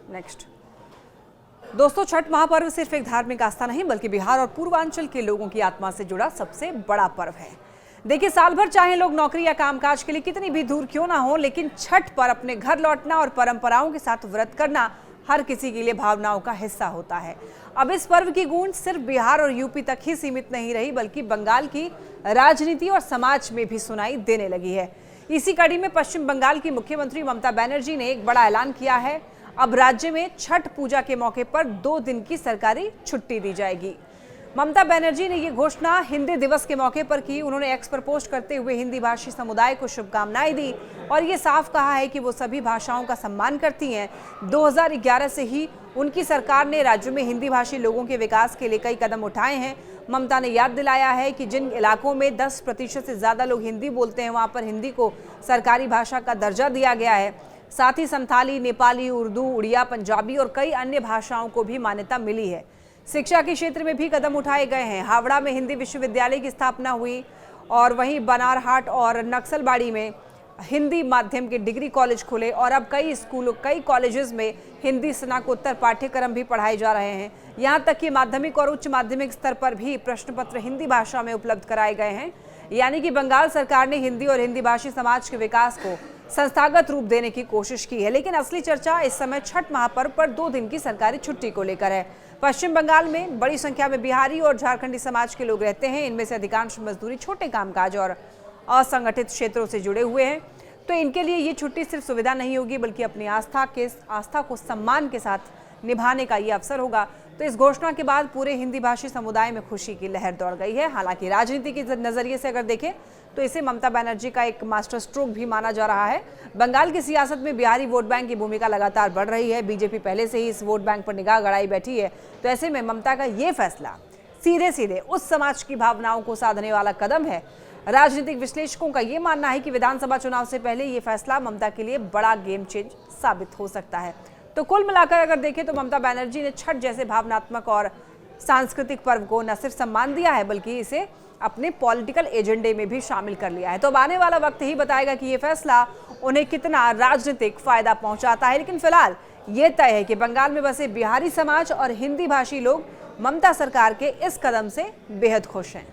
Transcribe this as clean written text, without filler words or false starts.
Next दोस्तों, छठ महापर्व सिर्फ एक धार्मिक आस्था नहीं बल्कि बिहार और पूर्वांचल के लोगों की आत्मा से जुड़ा सबसे बड़ा पर्व है। देखिए, साल भर चाहे लोग नौकरी या कामकाज के लिए कितनी भी दूर क्यों ना हो, लेकिन छठ पर अपने घर लौटना और परंपराओं के साथ व्रत करना हर किसी के लिए भावनाओं का हिस्सा होता है। अब इस पर्व की गूंज सिर्फ बिहार और यूपी तक ही सीमित नहीं रही बल्कि बंगाल की राजनीति और समाज में भी सुनाई देने लगी है। इसी कड़ी में पश्चिम बंगाल की मुख्यमंत्री ममता बनर्जी ने एक बड़ा ऐलान किया है। अब राज्य में छठ पूजा के मौके पर 2 दिन की सरकारी छुट्टी दी जाएगी। ममता बनर्जी ने ये घोषणा हिंदी दिवस के मौके पर की। उन्होंने एक्स पर पोस्ट करते हुए हिंदी भाषी समुदाय को शुभकामनाएं दी और ये साफ कहा है कि वो सभी भाषाओं का सम्मान करती हैं। 2011 से ही उनकी सरकार ने राज्य में हिंदी भाषी लोगों के विकास के लिए कई कदम उठाए हैं। ममता ने याद दिलाया है कि जिन इलाकों में 10% से ज्यादा लोग हिंदी बोलते हैं, वहां पर हिंदी को सरकारी भाषा का दर्जा दिया गया है। साथ ही संथाली, नेपाली, उर्दू, उड़िया, पंजाबी और कई अन्य भाषाओं को भी मान्यता मिली है। शिक्षा के क्षेत्र में भी कदम उठाए गए हैं। हावड़ा में हिंदी विश्वविद्यालय की स्थापना हुई और वहीं बनारहाट और नक्सलबाड़ी में हिंदी माध्यम के डिग्री कॉलेज खुले और अब कई कॉलेजेस में हिंदी स्नातकोत्तर पाठ्यक्रम भी पढ़ाए जा रहे हैं। यहाँ तक कि माध्यमिक और उच्च माध्यमिक स्तर पर भी प्रश्न पत्र हिंदी भाषा में उपलब्ध कराए गए हैं। यानी कि बंगाल सरकार ने हिंदी और हिंदी भाषी समाज के विकास को संस्थागत रूप देने की कोशिश की है। लेकिन असली चर्चा इस समय छठ महापर्व पर 2 दिन की सरकारी छुट्टी को लेकर है। पश्चिम बंगाल में बड़ी संख्या में बिहारी और झारखंडी समाज के लोग रहते हैं। इनमें से अधिकांश मजदूरी, छोटे कामकाज और असंगठित क्षेत्रों से जुड़े हुए हैं। तो इनके लिए ये छुट्टी सिर्फ सुविधा नहीं होगी बल्कि अपनी आस्था को सम्मान के साथ निभाने का ये अवसर होगा। तो इस घोषणा के बाद पूरे हिंदी भाषी समुदाय में खुशी की लहर दौड़ गई है। हालांकि राजनीति के नजरिए से अगर देखें तो इसे ममता बनर्जी का एक मास्टर स्ट्रोक भी माना जा रहा है। बंगाल की सियासत में बिहारी वोट बैंक की भूमिका लगातार बढ़ रही है। बीजेपी पहले से ही इस वोट बैंक पर निगाह गड़ाई बैठी है। तो ऐसे में ममता का ये फैसला सीधे सीधे उस समाज की भावनाओं को साधने वाला कदम है। राजनीतिक विश्लेषकों का ये मानना है कि विधानसभा चुनाव से पहले ये फैसला ममता के लिए बड़ा गेम चेंज साबित हो सकता है। तो कुल मिलाकर अगर देखें तो ममता बनर्जी ने छठ जैसे भावनात्मक और सांस्कृतिक पर्व को न सिर्फ सम्मान दिया है बल्कि इसे अपने पॉलिटिकल एजेंडे में भी शामिल कर लिया है। तो अब आने वाला वक्त ही बताएगा कि ये फैसला उन्हें कितना राजनीतिक फायदा पहुंचाता है। लेकिन फिलहाल ये तय है कि बंगाल में बसे बिहारी समाज और हिंदी भाषी लोग ममता सरकार के इस कदम से बेहद खुश हैं।